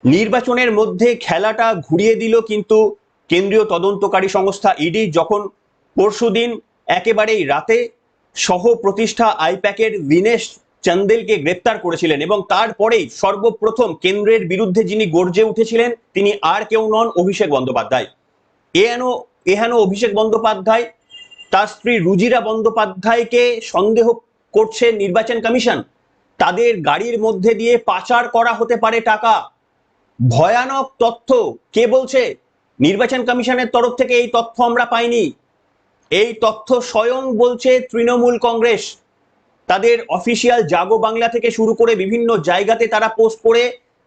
নির্বাচনের মধ্যে খেলাটা ঘুরিয়ে দিল কিন্তু কেন্দ্রীয় তদন্তকারী সংস্থা ইডি, যখন পরশুদিন একেবারেই রাতে সহ প্রতিষ্ঠা আইপ্যাকের দীনেশ চান্দেলকে গ্রেপ্তার করেছিলেন এবং তারপরেই সর্বপ্রথম কেন্দ্রের বিরুদ্ধে যিনি গর্জে উঠেছিলেন তিনি আর কেউ নন, অভিষেক বন্দ্যোপাধ্যায়। এহেন অভিষেক বন্দ্যোপাধ্যায় তার স্ত্রী রুজিরা বন্দ্যোপাধ্যায়কে সন্দেহ করছে নির্বাচন কমিশন, তাদের গাড়ির মধ্যে দিয়ে পাচার করা হতে পারে টাকা। ভয়ানক তথ্য। কে বলছে? নির্বাচন কমিশনের তরফ থেকে এই তথ্য আমরা পাইনি। এই তথ্য স্বয়ং বলছে তৃণমূল কংগ্রেস। তাদের অফিসিয়াল জাগো বাংলা থেকে শুরু করে বিভিন্ন জায়গাতে তারা পোস্ট করে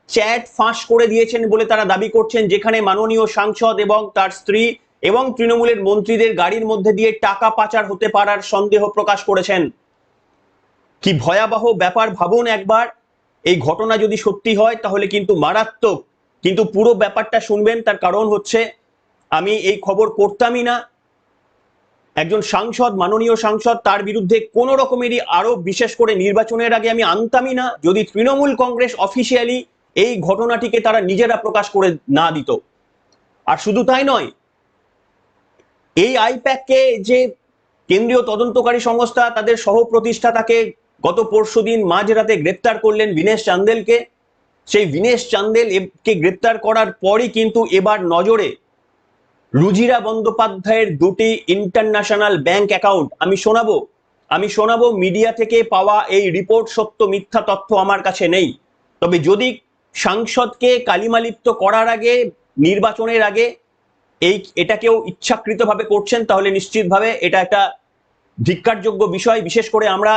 চ্যাট ফাঁস করে দিয়েছেন বলে তারা দাবি করছেন, যেখানে মাননীয় সাংসদ এবং তার স্ত্রী এবং তৃণমূলের মন্ত্রীদের গাড়ির মধ্যে দিয়ে টাকা পাচার হতে পারার সন্দেহ প্রকাশ করেছেন। কি ভয়াবহ ব্যাপার ভাবুন একবার। এই ঘটনা যদি সত্যি হয় তাহলে কিন্তু মারাত্মক। কিন্তু পুরো ব্যাপারটা শুনবেন, তার কারণ হচ্ছে আমি এই খবর করতামই না। একজন সাংসদ, মাননীয় সাংসদ, তার বিরুদ্ধে কোন রকমেরই আরোপ বিশেষ করে নির্বাচনের আগে আমি আনতামই না যদি তৃণমূল কংগ্রেস অফিসিয়ালি এই ঘটনাটিকে তারা নিজেরা প্রকাশ করে না দিত। আর শুধু তাই নয়, এই আইপ্যাককে যে কেন্দ্রীয় তদন্তকারী সংস্থা তাদের সহ প্রতিষ্ঠাতাকে গত পরশুদিন মাঝরাতে গ্রেপ্তার করলেন দীনেশ চান্দেলকে। সেই দীনেশ চান্দেলকে গ্রেপ্তার করার পরই কিন্তু এবার নজরে রুজিরা বন্দ্যোপাধ্যায়ের দুটি ইন্টারন্যাশনাল ব্যাংক অ্যাকাউন্ট। আমি শোনাবো মিডিয়া থেকে পাওয়া এই রিপোর্ট, সত্য মিথ্যা তথ্য আমার কাছে নেই। তবে যদি সাংসদকে কালিমালিপ্ত করার আগে, নির্বাচনের আগে এটা কেউ ইচ্ছাকৃতভাবে করছেন তাহলে নিশ্চিতভাবে এটা একটা ধিক্কারযোগ্য বিষয়। বিশেষ করে আমরা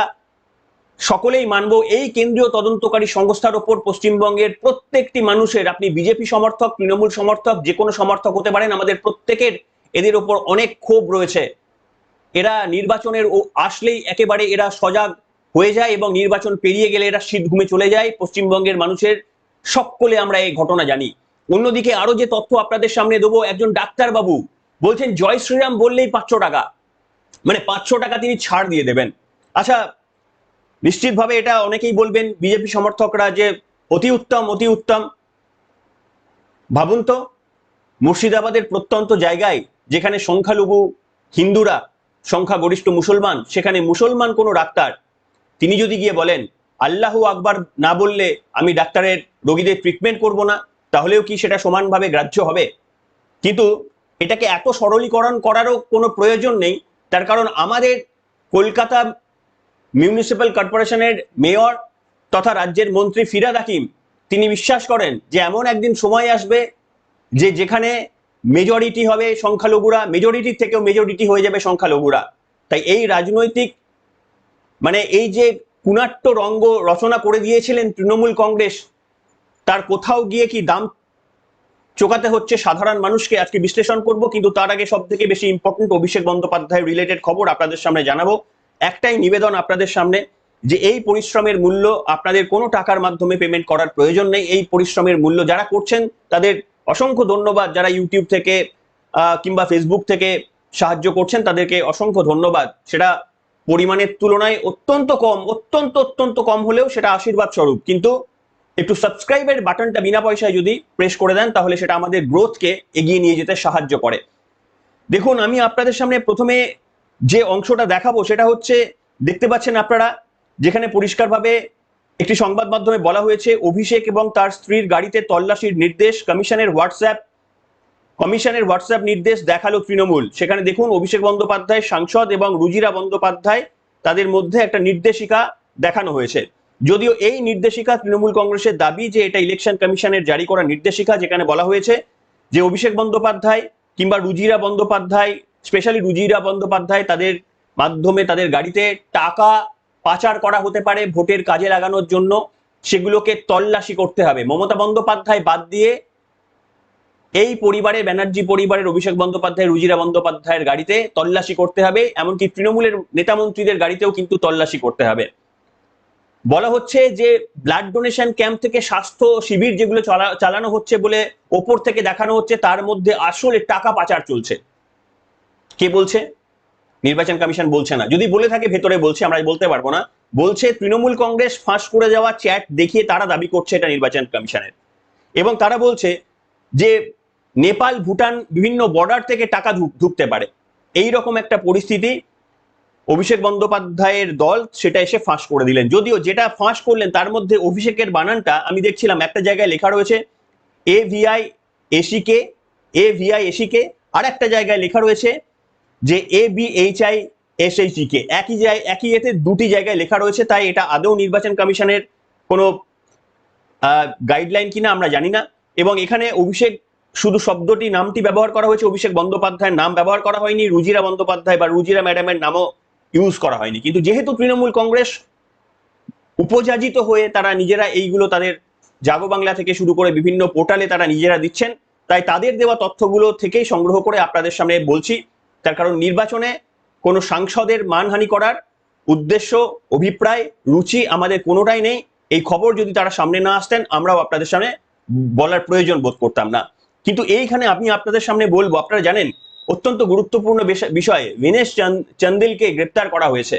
সকলেই মানব এই কেন্দ্রীয় তদন্তকারী সংস্থার ওপর পশ্চিমবঙ্গের প্রত্যেকটি মানুষের, আপনি বিজেপি সমর্থক, তৃণমূল সমর্থক, যে কোনো সমর্থক হতে পারেন, আমাদের প্রত্যেকের এদের ওপর অনেক ক্ষোভ রয়েছে। এরা নির্বাচনের আসলেই একেবারে এরা সজাগ হয়ে যায় এবং নির্বাচন পেরিয়ে গেলে এরা শীত ঘুমে চলে যায়। পশ্চিমবঙ্গের মানুষের সকলে আমরা এই ঘটনা জানি। অন্যদিকে আরো যে তথ্য আপনাদের সামনে দেবো, একজন ডাক্তার বাবু বলছেন জয় শ্রীরাম বললেই 500 টাকা, মানে 500 টাকা তিনি ছাড় দিয়ে দেবেন। আচ্ছা, নিশ্চিতভাবে এটা অনেকেই বলবেন বিজেপি সমর্থকরা যে অতি উত্তম, অতি উত্তম। ভাবুন তো, মুর্শিদাবাদের প্রত্যন্ত জায়গায় যেখানে সংখ্যালঘু হিন্দুরা সংখ্যাগরিষ্ঠ মুসলমান, সেখানে মুসলমান কোনো ডাক্তার তিনি যদি গিয়ে বলেন আল্লাহু আকবার না বললে আমি ডাক্তারের রোগীদের ট্রিটমেন্ট করব না, তাহলেও কি সেটা সমানভাবে গ্রাহ্য হবে? কিন্তু এটাকে এত সরলীকরণ করারও কোনো প্রয়োজন নেই। তার কারণ আমাদের কলকাতা মিউনিসিপ্যাল কর্পোরেশনের মেয়র তথা রাজ্যের মন্ত্রী ফিরহাদ হাকিম তিনি বিশ্বাস করেন যে এমন একদিন সময় আসবে যে যেখানে মেজরিটি হবে সংখ্যালঘুরা, মেজরিটির থেকেও মেজরিটি হয়ে যাবে সংখ্যালঘুরা। তাই এই রাজনৈতিক মানে এই যে কুনাট্য রঙ্গ রচনা করে দিয়েছিলেন তৃণমূল কংগ্রেস, তার কোথাও গিয়ে কি দাম চোকাতে হচ্ছে সাধারণ মানুষকে আজকে বিশ্লেষণ করব। কিন্তু তার আগে সব থেকে বেশি ইম্পর্টেন্ট অভিষেক বন্দ্যোপাধ্যায় রিলেটেড খবর আপনাদের সামনে জানাবো। একটাই নিবেদন আপনাদের সামনে, যে এই পরিশ্রমের মূল্য আপনাদের কোনো টাকার মাধ্যমে পেমেন্ট করার প্রয়োজন নেই। এই পরিশ্রমের মূল্য যারা করছেন তাদের অসংখ্য ধন্যবাদ। যারা ইউটিউব থেকে কিংবা ফেসবুক থেকে সাহায্য করছেন তাদেরকে অসংখ্য ধন্যবাদ। সেটা পরিমাণের তুলনায় অত্যন্ত কম, অত্যন্ত অত্যন্ত কম হলেও সেটা আশীর্বাদ স্বরূপ। কিন্তু একটু সাবস্ক্রাইবের বাটনটা বিনা পয়সায় যদি প্রেস করে দেন তাহলে সেটা আমাদের গ্রোথকে এগিয়ে নিয়ে যেতে সাহায্য করে। দেখুন, আমি আপনাদের সামনে প্রথমে যে অংশটা দেখাবো সেটা হচ্ছে, দেখতে পাচ্ছেন আপনারা, যেখানে পরিষ্কারভাবে একটি সংবাদ মাধ্যমে বলা হয়েছে অভিষেক এবং তার স্ত্রীর গাড়িতে তল্লাশির নির্দেশ, কমিশনের হোয়াটসঅ্যাপ নির্দেশ দেখালো তৃণমূল। সেখানে দেখুন অভিষেক বন্দ্যোপাধ্যায় সাংসদ এবং রুজিরা বন্দ্যোপাধ্যায় তাদের মধ্যে একটা নির্দেশিকা দেখানো হয়েছে। যদিও এই নির্দেশিকা তৃণমূল কংগ্রেসের দাবি যে এটা ইলেকশন কমিশনের জারি করা নির্দেশিকা, যেখানে বলা হয়েছে যে অভিষেক বন্দ্যোপাধ্যায় কিংবা রুজিরা বন্দ্যোপাধ্যায়, স্পেশালি রুজিরা বন্দ্যোপাধ্যায়, তাদের মাধ্যমে তাদের গাড়িতে টাকা পাচার করা হতে পারে ভোটের কাজে লাগানোর জন্য, সেগুলোকে তল্লাশি করতে হবে। মমতা বন্দ্যোপাধ্যায় বাদ দিয়ে এই পরিবারের, ব্যানার্জি পরিবারের অভিষেক বন্দ্যোপাধ্যায়, রুজিরা বন্দ্যোপাধ্যায়ের গাড়িতে তল্লাশি করতে হবে। এমনকি তৃণমূলের নেতা মন্ত্রীদের গাড়িতেও কিন্তু তল্লাশি করতে হবে। বলা হচ্ছে যে ব্লাড ডোনেশন ক্যাম্প থেকে স্বাস্থ্য শিবির যেগুলো চালানো হচ্ছে বলে ওপর থেকে দেখানো হচ্ছে, তার মধ্যে আসলে টাকা পাচার চলছে। কে বলছে? নির্বাচন কমিশন বলছে না। যদি বলে থাকে ভেতরে বলছে, আমরা বলতে পারবো না। বলছে তৃণমূল কংগ্রেস ফাঁস করে যাওয়া চ্যাট দেখিয়ে তারা দাবি করছে এটা নির্বাচন কমিশনের। এবং তারা বলছে যে নেপাল ভুটান বিভিন্ন বর্ডার থেকে টাকা ঢুকতে পারে। এই রকম একটা পরিস্থিতি অভিষেক বন্দ্যোপাধ্যায়ের দল সেটা এসে ফাঁস করে দিলেন। যদিও যেটা ফাঁস করলেন তার মধ্যে অভিষেকের বানানটা আমি দেখছিলাম একটা জায়গায় লেখা রয়েছে AVIACK, আর একটা জায়গায় লেখা রয়েছে যে ABHISHEK, একই এতে দুটি জায়গায় লেখা রয়েছে। তাই এটা আদৌ নির্বাচন কমিশনের কোনো গাইডলাইন কিনা আমরা জানি না। এবং এখানে অভিষেক শুধু শব্দটি নামটি ব্যবহার করা হয়েছে, অভিষেক বন্দ্যোপাধ্যায়ের নাম ব্যবহার করা হয়নি, রুজিরা বন্দ্যোপাধ্যায় বা রুজিরা ম্যাডামের নামও ইউজ করা হয়নি। কিন্তু যেহেতু তৃণমূল কংগ্রেস উপযাজিত হয়ে তারা নিজেরা এইগুলো তাদের জাগো বাংলা থেকে শুরু করে বিভিন্ন পোর্টালে তারা নিজেরা দিচ্ছেন, তাই তাদের দেওয়া তথ্যগুলো থেকেই সংগ্রহ করে আপনাদের সামনে বলছি। তার কারণ নির্বাচনে কোনো সাংসদের মানহানি করার উদ্দেশ্য, অভিপ্রায়, রুচি আমাদের কোনোটাই নেই। এই খবর যদি তারা সামনে না আসতেন আমরাও আপনাদের সামনে বলার প্রয়োজন বোধ করতাম না। কিন্তু এইখানে আমি আপনাদের সামনে বলবো, আপনারা জানেন অত্যন্ত গুরুত্বপূর্ণ বিষয়ে বিনেশ চান্দিলকে গ্রেপ্তার করা হয়েছে।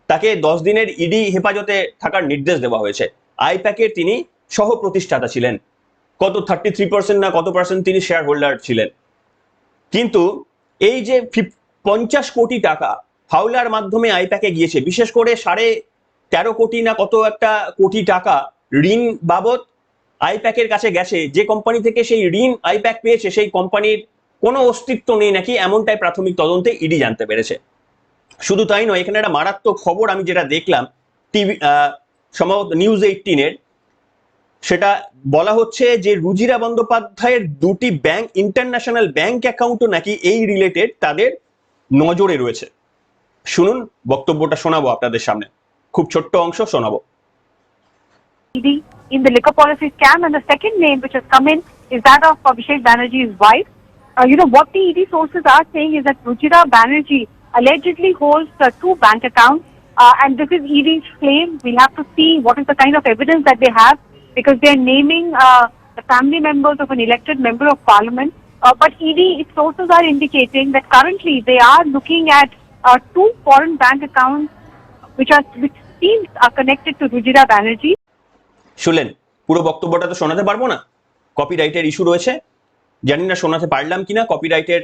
তাকে 10 দিনের ইডি হেফাজতে থাকার নির্দেশ দেওয়া হয়েছে। আইপ্যাকের তিনি সহ প্রতিষ্ঠাতা ছিলেন, কত 33% না কত পার্সেন্ট তিনি শেয়ার হোল্ডার ছিলেন। কিন্তু এই যে 50 কোটি টাকা হাওলার মাধ্যমে আইপ্যাকে গিয়েছে, বিশেষ করে 13.5 কোটি না কত একটা কোটি টাকা ঋণ বাবদ আইপ্যাকের কাছে গেছে। যে কোম্পানি থেকে সেই ঋণ আইপ্যাক পেয়েছে সেই কোম্পানির কোনো অস্তিত্ব নেই নাকি, এমনটাই প্রাথমিক তদন্তে ইডি জানতে পেরেছে। শুধু তাই নয়, এখানে একটা মারাত্মক খবর আমি যেটা দেখলাম টিভি সম্ভবত নিউজ 18-এর, সেটা বলা হচ্ছে যে রুজিরা বন্দ্যোপাধ্যায়ের দুটি ব্যাংক, ইন্টারন্যাশনাল ব্যাংক অ্যাকাউন্টও নাকি এই রিলেটেড তাদের নজরে রয়েছে। শুনুন, বক্তব্যটা শোনাবো আপনাদের সামনে, খুব ছোট্ট অংশ শোনাবো। In the liquor policy scam, and the second name which has come in is that of Abhishek Banerjee's wife. What the ED sources are saying is that Ruchira Banerjee allegedly holds 2 bank accounts, and this is ED's claim. We'll have to see what is the kind of evidence that they have, because they're naming the family members of an elected member of parliament. But ED, its sources are indicating that currently they are looking at 2 foreign bank accounts which seems are connected to Ruchira Banerjee. শুনলেন, পুরো বক্তব্যটা তো শোনাতে পারবো না, কপিরাইটের issue রয়েছে। জানি না শোনাতে পারলাম কিনা। কপিরাইটের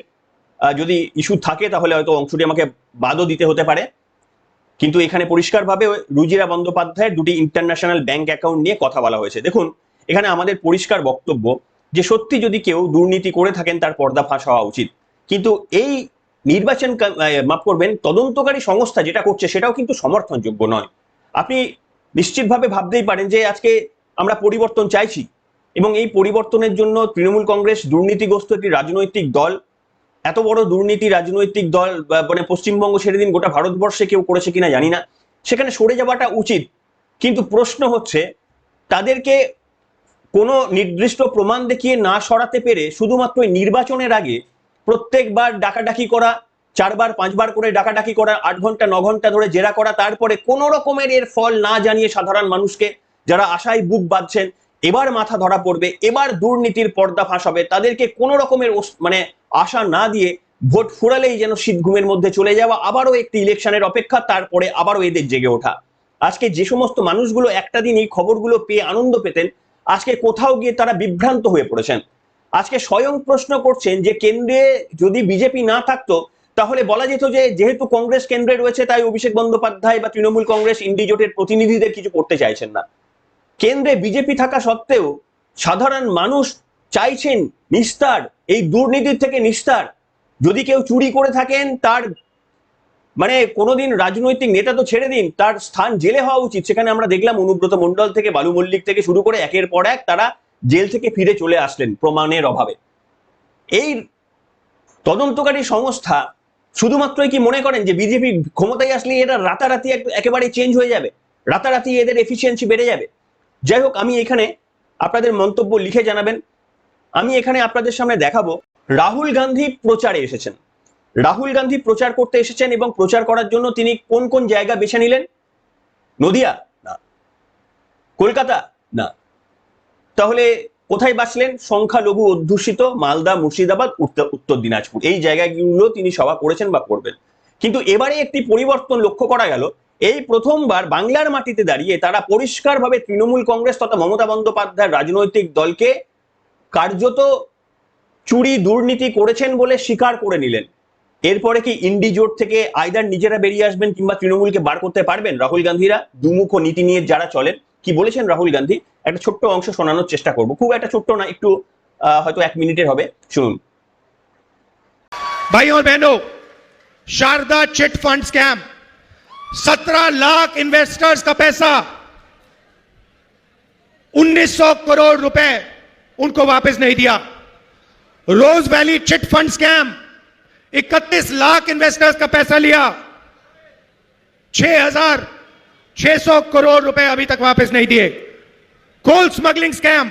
যদি ইস্যু থাকে তাহলে হয়তো অংশটি আমাকে বাদও দিতে হতে পারে। কিন্তু এখানে পরিষ্কারভাবে রুজিরা বন্দ্যোপাধ্যায়ের দুটি ইন্টারন্যাশনাল ব্যাংক অ্যাকাউন্ট নিয়ে কথা বলা হয়েছে। দেখুন, এখানে আমাদের পরিষ্কার বক্তব্য যে সত্যি যদি কেউ দুর্নীতি করে থাকেন তার পর্দাফাঁস হওয়া উচিত। কিন্তু এই নির্বাচন মাফ করবেন, তদন্তকারী সংস্থা যেটা করছে সেটাও কিন্তু সমর্থনযোগ্য নয়। আপনি নিশ্চিতভাবে ভাবতেই পারেন যে আজকে আমরা পরিবর্তন চাইছি, এবং এই পরিবর্তনের জন্য তৃণমূল কংগ্রেস দুর্নীতিগ্রস্ত একটি রাজনৈতিক দল, এত বড় দুর্নীতি রাজনৈতিক দল মানে পশ্চিমবঙ্গ ছেড়ে দিন গোটা ভারতবর্ষে কেউ করেছে কিনা জানি না, সেখানে সরে যাওয়াটা উচিত। কিন্তু প্রশ্ন হচ্ছে তাদেরকে কোনো নির্দিষ্ট প্রমাণ দেখিয়ে না সরাতে পেরে শুধুমাত্র নির্বাচনের আগে প্রত্যেকবার ডাকাডাকি করা, 4 বার 5 বার করে ডাকাডাকি করা, 8 ঘন্টা 9 ঘন্টা ধরে জেরা করা, তারপরে কোনো রকমের এর ফল না জানিয়ে সাধারণ মানুষকে যারা আশায় বুক বাঁধছেন এবার মাথা ধরা পড়বে, এবার দুর্নীতির পর্দা ফাঁস হবে, তাদেরকে কোনো রকমের মানে আশা না দিয়ে ভোট ফুরালেই যেন শীত ঘুমের মধ্যে চলে যাওয়া, আবারও একটি ইলেকশনের অপেক্ষা, তারপরে আবারও এদের জেগে ওঠা। আজকে যে সমস্ত মানুষগুলো একটা দিন এই খবরগুলো পেয়ে আনন্দ পেতেন, আজকে কোথাও গিয়ে তারা বিভ্রান্ত হয়ে পড়েছেন। আজকে স্বয়ং প্রশ্ন করছেন যে কেন্দ্রে যদি বিজেপি না থাকতো তাহলে বলা যেত যে যেহেতু কংগ্রেস কেন্দ্রে রয়েছে তাই অভিষেক বন্দ্যোপাধ্যায় বা তৃণমূল কংগ্রেস ইন্ডি জোটের প্রতিনিধিদের কিছু করতে চাইছেন না। কেন্দ্রে বিজেপি থাকা সত্ত্বেও সাধারণ মানুষ চাইছেন নিস্তার, এই দুর্নীতির থেকে নিস্তার। যদি কেউ চুরি করে থাকেন তার মানে কোনোদিন রাজনৈতিক নেতা তো ছেড়ে দিন, তার স্থান জেলে হওয়া উচিত। সেখানে আমরা দেখলাম অনুব্রত মণ্ডল থেকে বালু মল্লিক থেকে শুরু করে একের পর এক তারা জেল থেকে ফিরে চলে আসলেন প্রমাণের অভাবে। এই তদন্তকারী সংস্থা শুধুমাত্রই কি মনে করেন যে বিজেপি ক্ষমতায় আসলে এটা রাতারাতি একেবারে চেঞ্জ হয়ে যাবে, রাতারাতি এদের এফিসিয়েন্সি বেড়ে যাবে? যাই হোক, আমি এখানে আপনাদের মন্তব্য লিখে জানাবেন। আমি এখানে আপনাদের সামনে দেখাবো রাহুল গান্ধী প্রচারে এসেছেন। রাহুল গান্ধী প্রচার করতে এসেছেন এবং প্রচার করার জন্য তিনি কোন কোন জায়গা বেছে নিলেন? নদিয়া না, কলকাতা না, তাহলে কোথায় বাঁচলেন? সংখ্যালঘু অধ্যুষিত মালদা, মুর্শিদাবাদ, উত্তর দিনাজপুর, এই জায়গাগুলো তিনি সভা করেছেন বা করবেন। কিন্তু এবারে একটি পরিবর্তন লক্ষ্য করা গেল। এই প্রথমবার বাংলার মাটিতে দাঁড়িয়ে তারা পরিষ্কারভাবে তৃণমূল কংগ্রেস তথা মমতা বন্দ্যোপাধ্যায়ের রাজনৈতিক দলকে কার্যত চুরি দুর্নীতি করেছেন বলে স্বীকার করে নিলেন। এরপরে কি ইন্ডি জোট থেকে আইদার নিজেরা বেরিয়ে আসবেন কিংবা তৃণমূলকে বার করতে পারবেন রাহুল গান্ধীরা? দুমুখ নীতি নিয়ে যারা চলেন, কি বলেছেন রাহুল গান্ধী, একটা ছোট্ট অংশ শোনানোর চেষ্টা করব, খুব একটা ছোট্ট না, একটু হয়তো 1 মিনিটের হবে, শুনুন। भाइयों और बहनों, Saradha chit fund scam, 17 lakh investors का पैसा, 1900 करोड़ रुपए उनको वापस नहीं दिया। Rose Valley chit fund scam, 31 lakh investors का पैसा लिया, 6600 करोड़ रुपए अभी तक वापस नहीं दिए। Coal smuggling scam,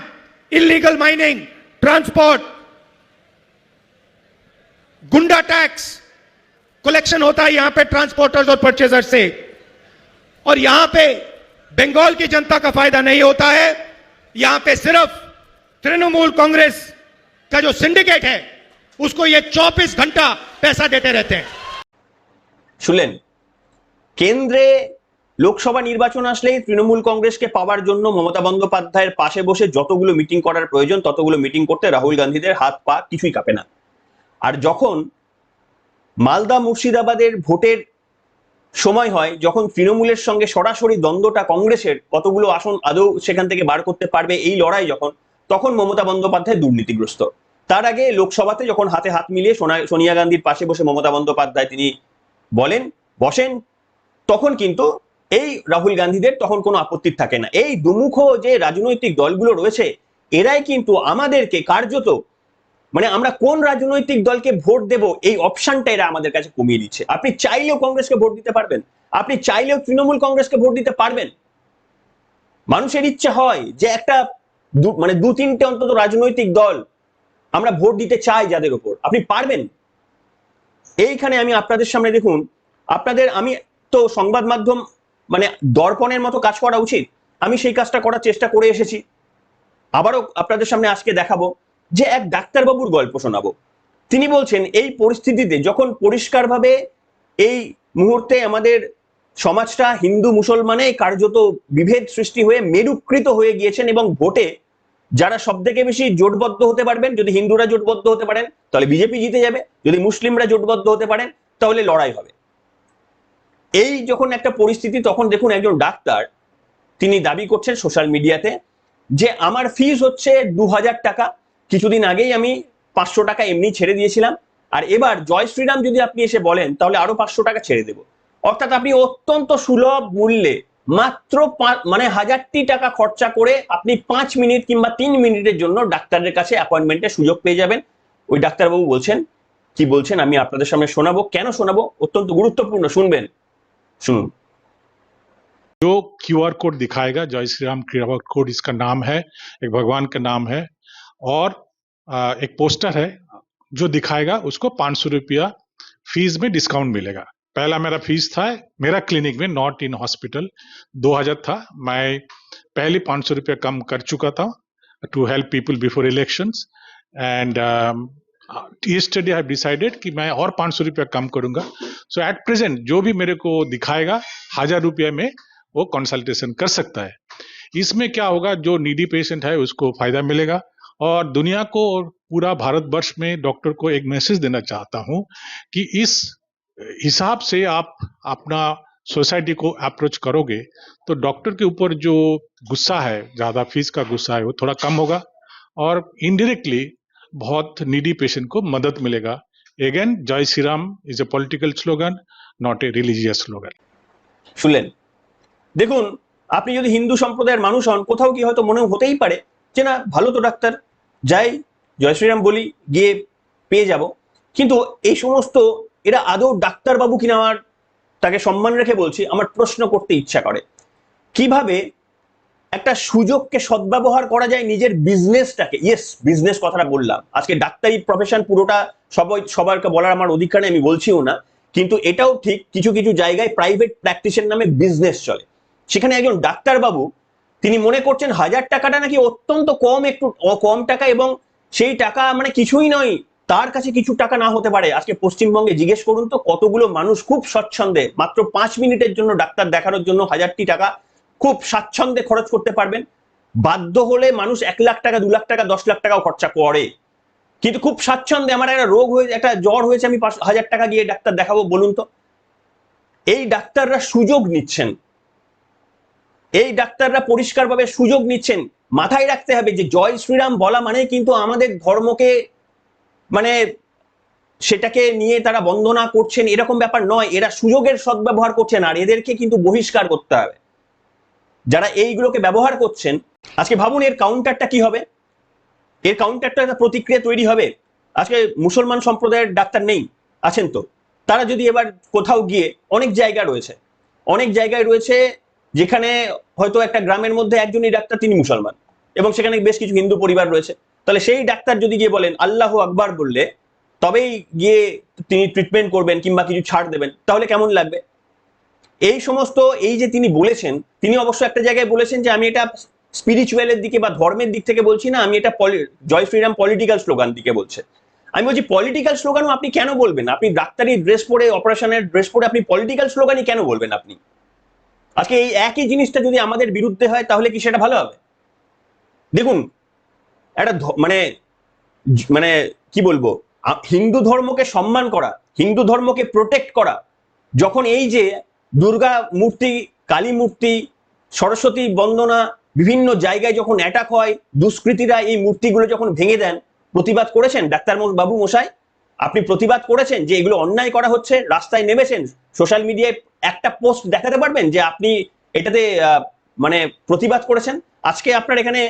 illegal mining, transport, गुंडा टैक्स कलेक्शन होता है यहां पे ट्रांसपोर्टर्स और परचेजर से, और यहां पे बंगाल की जनता का फायदा नहीं होता है। यहां पे सिर्फ तृणमूल कांग्रेस का जो सिंडिकेट है उसको ये 24 घंटा पैसा देते रहते हैं। শুনলেন, কেন্দ্রে লোকসভা নির্বাচন আসলেই তৃণমূল কংগ্রেসকে পাওয়ার জন্য মমতা বন্দ্যোপাধ্যায়ের পাশে বসে যতগুলো মিটিং করার প্রয়োজন ততগুলো মিটিং করতে রাহুল গান্ধীদের হাত পা কিছুই কাঁপে না। আর যখন মালদা মুর্শিদাবাদের ভোটের সময় হয়, যখন তৃণমূলের সঙ্গে সরাসরি দ্বন্দ্বটা কংগ্রেসের কতগুলো আসন আদৌ সেখান থেকে বার করতে পারবে এই লড়াই যখন, তখন মমতা বন্দ্যোপাধ্যায় দুর্নীতিগ্রস্ত। তার আগে লোকসভাতে যখন হাতে হাত মিলিয়ে সোনিয়া গান্ধীর পাশে বসে মমতা বন্দ্যোপাধ্যায় তিনি বসেন, তখন কিন্তু এই রাহুল গান্ধীদের তখন কোনো আপত্তি থাকে না। এই দুমুখ যে রাজনৈতিক দলগুলো রয়েছে এরাই কিন্তু আমাদেরকে কার্যত, মানে আমরা কোন রাজনৈতিক দলকে ভোট দেব এই অপশনটা এরা আমাদের কাছে কমিয়ে দিচ্ছে। আপনি চাইলেও কংগ্রেসকে ভোট দিতে পারবেন, আপনি চাইলেও তৃণমূল কংগ্রেসকে ভোট দিতে পারবেন। মানুষের ইচ্ছা হয় যে একটা মানে 2-3টে অন্তত রাজনৈতিক দল আমরা ভোট দিতে চাই যাদের উপর, আপনি পারবেন। এইখানে আমি আপনাদের সামনে দেখুন, আমি তো সংবাদ মাধ্যম মানে দর্পণের মতো কাজ করা উচিত, আমি সেই কাজটা করার চেষ্টা করে এসেছি, আবারও আপনাদের সামনে আজকে দেখাবো যে এক ডাক্তারবাবুর গল্প শোনাবো। তিনি বলছেন এই পরিস্থিতিতে যখন পরিষ্কারভাবে এই মুহূর্তে আমাদের সমাজটা হিন্দু মুসলমানে কার্যত বিভেদ সৃষ্টি হয়ে মেরুকৃত হয়ে গিয়েছেন, এবং ভোটে যারা সব থেকে বেশি জোটবদ্ধ হতে পারবেন, যদি হিন্দুরা জোটবদ্ধ হতে পারেন তাহলে বিজেপি জিতে যাবে, যদি মুসলিমরা জোটবদ্ধ হতে পারেন তাহলে লড়াই হবে। এই যখন একটা পরিস্থিতি, তখন দেখুন একজন ডাক্তার তিনি দাবি করছেন সোশ্যাল মিডিয়াতে যে আমার ফিস হচ্ছে 2000 টাকা, কিছুদিন আগেই আমি 500 টাকা এমনি ছেড়ে দিয়েছিলাম, আর এবার জয় শ্রীরাম যদি আপনি এসে বলেন তাহলে আরো 500 টাকা ছেড়ে দেব। অর্থাৎ আপনি অত্যন্ত সুলভ মূল্যে মাত্র 1000টি টাকা খরচা করে আপনি 5 মিনিট কিংবা 3 মিনিটের জন্য ডাক্তারের কাছে অ্যাপয়েন্টমেন্টের সুযোগ পেয়ে যাবেন। ওই ডাক্তারবাবু বলছেন, কি বলছেন আমি আপনাদের সামনে শোনাবো, কেন শোনাবো, অত্যন্ত গুরুত্বপূর্ণ, শুনবেন, শুনুন। जो QR कोड दिखाएगा, जय श्री राम QR कोड इसका नाम है, एक भगवान का नाम है, और एक पोस्टर है जो दिखाएगा उसको 500 रुपया फीस में डिस्काउंट मिलेगा। पहला मेरा फीस था मेरा क्लिनिक में, नॉट इन हॉस्पिटल, 2000 था, मैं पहले 500 रुपया कम कर चुका था to help people before elections, and yesterday I have decided कि मैं और 500 रुपया कम करूंगा। सो एट प्रेजेंट जो भी मेरे को दिखाएगा 1000 रुपया में वो कंसल्टेशन कर सकता है। इसमें क्या होगा, जो नीडी पेशेंट है उसको फायदा मिलेगा, और दुनिया को और पूरा भारतवर्ष में डॉक्टर को एक मैसेज देना चाहता हूं कि इस हिसाब से आप अपना सोसाइटी को अप्रोच करोगे तो डॉक्टर के ऊपर जो गुस्सा है, ज्यादा फीस का गुस्सा है, वो थोड़ा कम होगा, और इनडायरेक्टली बहुत नीडी पेशेंट को मदद मिलेगा। अगेन, जय Shri Ram is a political slogan, not a religious slogan. শুনলেন, দেখুন আপনি যদি হিন্দু সম্প্রদায়ের মানুষ হন, কোথাও কি হয়তো মনে হতেই পারে যে না ভালো তো ডাক্তার, যাই জয় শ্রীরাম বলি, গিয়ে পেয়ে যাব। কিন্তু এই সমস্ত এরা আদৌ ডাক্তারবাবু কিনা, আমার তাকে সম্মান রেখে বলছি, আমার প্রশ্ন করতে ইচ্ছা করে কিভাবে একটা সুযোগকে সদ্ব্যবহার করা যায় নিজের বিজনেসটাকে। ইয়েস, বিজনেস কথাটা বললাম, আজকে ডাক্তারি প্রফেশন পুরোটা সবারকে বলার আমার অধিকার নেই, আমি বলছিও না, কিন্তু এটাও ঠিক কিছু কিছু জায়গায় প্রাইভেট প্র্যাকটিসের নামে বিজনেস চলে। সেখানে একজন ডাক্তারবাবু তিনি মনে করছেন 1000 টাকাটা নাকি অত্যন্ত কম, একটু কম টাকা, এবং সেই টাকা মানে কিছুই নয়, তার কাছে কিছু টাকা না হতে পারে। আজকে পশ্চিমবঙ্গে জিজ্ঞেস করুন তো কতগুলো মানুষ খুব স্বচ্ছন্দে মাত্র 5 মিনিটের জন্য ডাক্তার দেখানোর জন্য 1000টি টাকা খুব স্বাচ্ছন্দ্যে খরচ করতে পারবেন। বাধ্য হলে মানুষ 1 লাখ টাকা, 2 লাখ টাকা, 10 লাখ টাকাও খরচা করে, কিন্তু খুব স্বাচ্ছন্দ্যে আমার একটা রোগ হয়েছে, একটা জ্বর হয়েছে, আমি 5,000 টাকা দিয়ে ডাক্তার দেখাবো, বলুন তো? এই ডাক্তাররা সুযোগ নিচ্ছেন, এই ডাক্তাররা পরিষ্কারভাবে সুযোগ নিচ্ছেন। মাথায় রাখতে হবে যে জয় শ্রীরাম বলা মানে কিন্তু আমাদের ধর্মকে মানে সেটাকে নিয়ে তারা বন্দনা করছেন এরকম ব্যাপার নয়। এরা সুযোগের সদ্ব্যবহার করছেন, আর এদেরকে কিন্তু বহিষ্কার করতে হবে যারা এইগুলোকে ব্যবহার করছেন। আজকে ভাবুন এর কাউন্টারটা কি হবে, এর কাউন্টারটা একটা প্রতিক্রিয়া তৈরি হবে। আজকে মুসলমান সম্প্রদায়ের ডাক্তার নেই, আছেন তো, তারা যদি এবার কোথাও গিয়ে, অনেক জায়গা রয়েছে, অনেক জায়গায় রয়েছে যেখানে হয়তো একটা গ্রামের মধ্যে একজনই ডাক্তার, তিনি মুসলমান, এবং সেখানে বেশ কিছু হিন্দু পরিবার রয়েছে, তাহলে সেই ডাক্তার যদি গিয়ে বলেন আল্লাহু আকবার বললে তবেই গিয়ে তিনি ট্রিটমেন্ট করবেন কিংবা কিছু ছাড় দেবেন, তাহলে কেমন লাগবে? এই সমস্ত এই যে তিনি বলেছেন, তিনি অবশ্য একটা জায়গায় বলেছেন যে আমি এটা স্পিরিচুয়ালের দিকে বা ধর্মের দিক থেকে বলছি না, আমি এটা জয় শ্রীরাম পলিটিক্যাল স্লোগান দিকে বলছে। আমি বলছি পলিটিক্যাল স্লোগানও আপনি কেন বলবেন? আপনি ডাক্তারি ড্রেস পরে, অপারেশনের ড্রেস পরে আপনি পলিটিক্যাল স্লোগানই কেন বলবেন? আপনি আজকে এই একই জিনিসটা যদি আমাদের বিরুদ্ধে হয় তাহলে কি সেটা ভালো হবে? দেখুন একটা মানে মানে কি বলবো, হিন্দু ধর্মকে সম্মান করা, হিন্দু ধর্মকে প্রোটেক্ট করা, যখন এই যে দুর্গা মূর্তি, কালী মূর্তি, সরস্বতী বন্দনা বিভিন্ন জায়গায় যখন অ্যাটাক হয়, দুষ্কৃতীরা এই মূর্তিগুলো যখন ভেঙে দেন, প্রতিবাদ করেছেন ডাক্তার বাবু মশাই? আপনি প্রতিবাদ করেছেন যে এগুলো অন্যায় করা হচ্ছে, রাস্তায় নেমেছেন, সোশ্যাল মিডিয়ায় একটা পোস্ট দেখাতে পারবেন যে আপনি এটাতে মানে প্রতিবাদ করেছেন? আজকে আপনার এখানে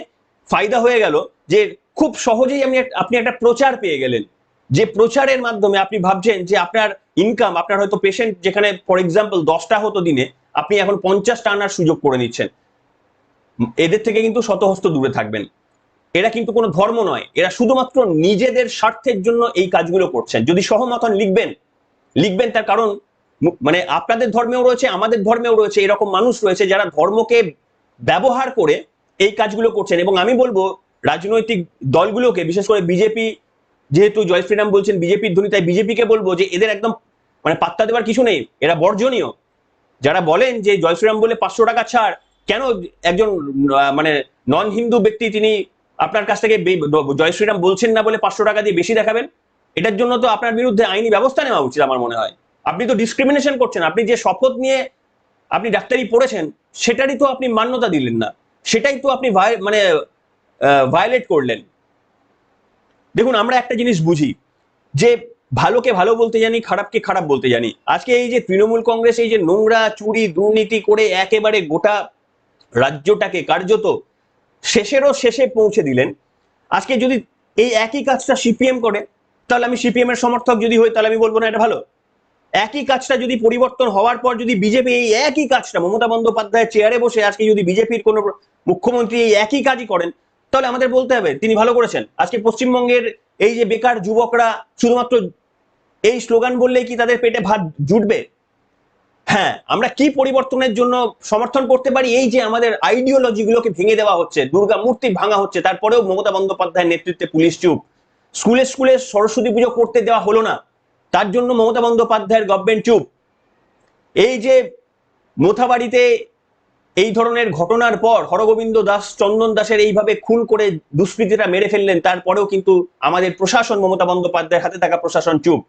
ফায়দা হয়ে গেল যে খুব সহজেই আপনি একটা প্রচার পেয়ে গেলেন, যে প্রচারের মাধ্যমে আপনি ভাবছেন যে আপনার ইনকাম, আপনার হয়তো পেশেন্ট যেখানে ফর এক্সাম্পল 10টা হতো দিনে, আপনি এখন 50টা আনার সুযোগ করে নিচ্ছেন। এদের থেকে কিন্তু শতহস্ত দূরে থাকবেন। এরা কিন্তু কোনো ধর্ম নয়, এরা শুধুমাত্র নিজেদের স্বার্থের জন্য এই কাজগুলো করছেন। যদি সহমত হন লিখবেন, তার কারণ মানে আপনাদের ধর্মেও রয়েছে, আমাদের ধর্মেও রয়েছে, এরকম মানুষ রয়েছে যারা ধর্মকে ব্যবহার করে এই কাজগুলো করছেন। এবং আমি বলবো রাজনৈতিক দলগুলোকে, বিশেষ করে বিজেপি, যেহেতু জয় শ্রীরাম বলছেন বিজেপির ধ্বনি, তাই বিজেপিকে বলবো যে এদের একদম মানে পাত্তা দেওয়ার কিছু নেই, এরা বর্জনীয়। যারা বলেন যে জয় শ্রীরাম বলে 500 টাকা ছাড়, কেন একজন মানে নন হিন্দু ব্যক্তি তিনি আপনার কাছ থেকে জয় শ্রীরাম বলছেন না বলে 500 টাকা দিয়ে বেশি দেখাবেন? এটার জন্য তো আপনার বিরুদ্ধে আইনি ব্যবস্থা নেওয়া উচিত আমার মনে হয়। আপনি তো ডিসক্রিমিনেশন করছেন। আপনি যে শপথ নিয়ে আপনি ডাক্তারি পড়েছেন সেটারই তো আপনি মান্যতা দিলেন না, সেটাই তো আপনি মানে ভায়োলেট করলেন। দেখুন আমরা একটা জিনিস বুঝি যে ভালোকে ভালো বলতে জানি, খারাপকে খারাপ বলতে জানি। আজকে এই যে তৃণমূল কংগ্রেস এই যে নোংরা চুরি দুর্নীতি করে একেবারে গোটা রাজ্যটাকে কার্যত শেষেরও শেষে পৌঁছে দিলেন, আজকে যদি এই একই কাজটা সিপিএম করে, তাহলে আমি সিপিএম এর সমর্থক যদি হই তাহলে আমি বলবো না এটা ভালো। একই কাজটা যদি পরিবর্তন হওয়ার পর যদি বিজেপি এই একই কাজটা, মমতা বন্দ্যোপাধ্যায়ের চেয়ারে বসে আজকে যদি বিজেপির কোনো মুখ্যমন্ত্রী এই একই কাজই করেন, তাহলে আমাদের বলতে হবে তিনি ভালো করেছেন। আজকে পশ্চিমবঙ্গের এই যে বেকার যুবকরা শুধুমাত্র এই স্লোগান বললেই কি তাদের পেটে ভাত জুটবে? হ্যাঁ, আমরা কি পরিবর্তনের জন্য সমর্থন করতে পারি? এই যে আমাদের আইডিওলজি গুলোকে ভেঙে দেওয়া হচ্ছে, দুর্গা মূর্তি ভাঙা হচ্ছে, তারপরেও মমতা বন্দ্যোপাধ্যায়ের নেতৃত্বে পুলিশ চুপ। স্কুলে স্কুলে সরস্বতী পুজো করতে দেওয়া হলো না, তার জন্য মমতা বন্দ্যোপাধ্যায়ের গভর্নমেন্ট চুপ। এই যে মোথাবাড়িতে এই ধরনের ঘটনার পর হরগোবিন্দ দাস, চন্দন দাসের এইভাবে খুন করে দুষ্কৃতীরা মেরে ফেললেন, তারপরেও কিন্তু আমাদের প্রশাসন, মমতা বন্দ্যোপাধ্যায়ের হাতে থাকা প্রশাসন চুপ।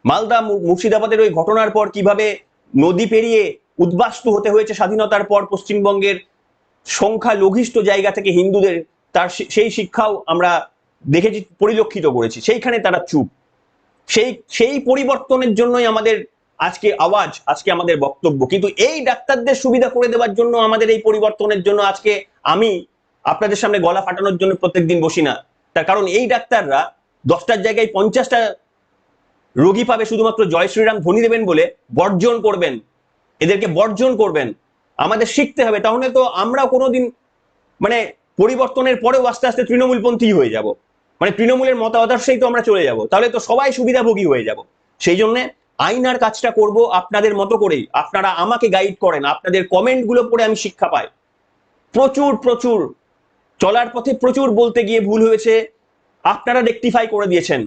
মালদা মুর্শিদাবাদের ওই ঘটনার পর কিভাবে নদী পেরিয়ে উদ্বাস্তু হতে হয়েছে স্বাধীনতার পর পশ্চিমবঙ্গের সংখ্যা লঘিষ্ঠ জায়গা থেকে হিন্দুদের, তার সেই শিক্ষাও আমরা দেখেছি, পরিলক্ষিত করেছি, সেইখানে তারা চুপ। সেই পরিবর্তনের জন্যই আমাদের আজকে আওয়াজ, আজকে আমাদের বক্তব্য। কিন্তু এই ডাক্তারদের সুবিধা করে দেওয়ার জন্য, আমাদের এই পরিবর্তনের জন্য আজকে আমি আপনাদের সামনে গলা ফাটানোর জন্য প্রত্যেকদিন বসি না। তার কারণ এই ডাক্তাররা 10টার জায়গায় 50টা রোগী পাবে শুধুমাত্র জয় শ্রীরাম ধ্বনি দেবেন বলে বর্জন করবেন, এদেরকে বর্জন করবেন। আমাদের শিখতে হবে, তাহলে তো আমরাও কোনোদিন মানে পরিবর্তনের পরেও আস্তে আস্তে তৃণমূলপন্থী হয়ে যাব, মানে তৃণমূলের মতাদর্শেই তো আমরা চলে যাব, তাহলে তো সবাই সুবিধাভোগী হয়ে যাব। সেই জন্য আইনার কাজটা করব আপনাদের মতো করেই। আপনারা আমাকে গাইড করেন, আপনাদের কমেন্ট গুলো পড়ে আমি শিক্ষা পাই। প্রচুর চলার পথে প্রচুর বলতে গিয়ে ভুল হয়েছে, আপনারা রেকটিফাই করে দিয়েছেন।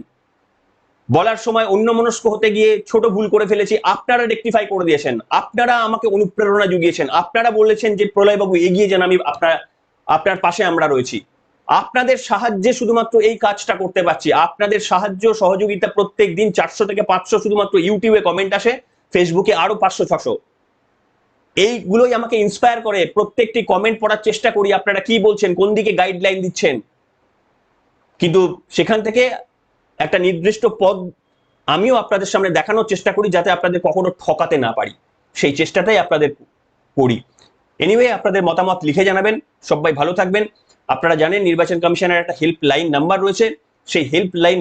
বলার সময় অন্যমনস্ক হতে গিয়ে ছোট ভুল করে ফেলেছি, আপনারা রেকটিফাই করে দিয়েছেন। আপনারা আমাকে অনুপ্রেরণা জুগিয়েছেন, আপনারা বলেছেন যে প্রলয় বাবু এগিয়ে যান, আমি আপনারা আপনার পাশে আমরা রয়েছি। আপনাদের সাহায্যে শুধুমাত্র এই কাজটা করতে পারছি। আপনাদের সাহায্য সহযোগিতা প্রত্যেক দিন 400 থেকে 500 শুধুমাত্র ইউটিউবে কমেন্ট আসে, ফেসবুকে আরো 500-600। এইগুলোই আমাকে ইন্সপায়ার করে। প্রত্যেকটি কমেন্ট পড়ার চেষ্টা করি, আপনারা কি বলছেন, কোন দিকে গাইডলাইন দিচ্ছেন, কিন্তু সেখান থেকে একটা নির্দিষ্ট পদ আমিও আপনাদের সামনে দেখানোর চেষ্টা করি, যাতে আপনাদের কখনো ঠকাতে না পারি। সেই চেষ্টাটাই আপনাদের করি। এনিওয়ে, আপনাদের মতামত লিখে জানাবেন। সবাই ভালো থাকবেন। আপনারা জানেন নির্বাচন কমিশনের একটা হেল্পলাইন নাম্বার রয়েছে, সেই হেল্পলাইন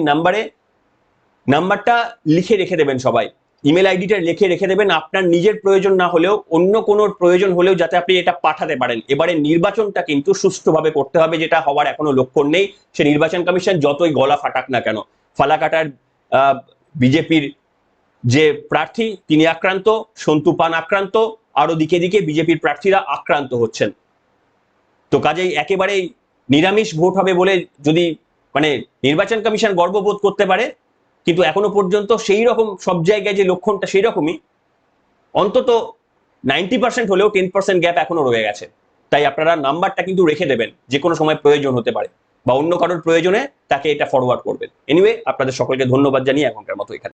নাম্বারটা লিখে রেখে দেবেন সবাই। ইমেল আইডিটা লিখে রেখে দেবেন। আপনার নিজের প্রয়োজন না হলেও অন্য কোনো প্রয়োজন হলেও যাতে আপনি এটা পাঠাতে পারেন। এবারে নির্বাচনটা কিন্তু সুষ্ঠুভাবে করতে হবে, যেটা হওয়ার এখনো লক্ষণ নেই। সে নির্বাচন কমিশন যতই গলা ফাটাক না কেন। ফালাকাটার বিজেপির যে প্রার্থী তিনি আক্রান্ত, সন্তু পান আক্রান্ত, আরো দিকে দিকে বিজেপির প্রার্থীরা আক্রান্ত হচ্ছেন। তো কাজেই একেবারেই নিরামিষ ভোট হবে বলে যদি মানে নির্বাচন কমিশন গর্ববোধ করতে পারে, কিন্তু এখনো পর্যন্ত সেই রকম সব জায়গায় যে লক্ষণটা সেই রকমই, অন্তত 90% হলেও 10% গ্যাপ এখনো রয়ে গেছে। তাই আপনারা নাম্বারটা কিন্তু রেখে দেবেন, যে কোনো সময় প্রয়োজন হতে পারে, বা অন্য কারোর প্রয়োজনে তাকে এটা ফরওয়ার্ড করবেন। এনিওয়ে, আপনাদের সকলকে ধন্যবাদ জানিয়ে এখনকার মতো এখানে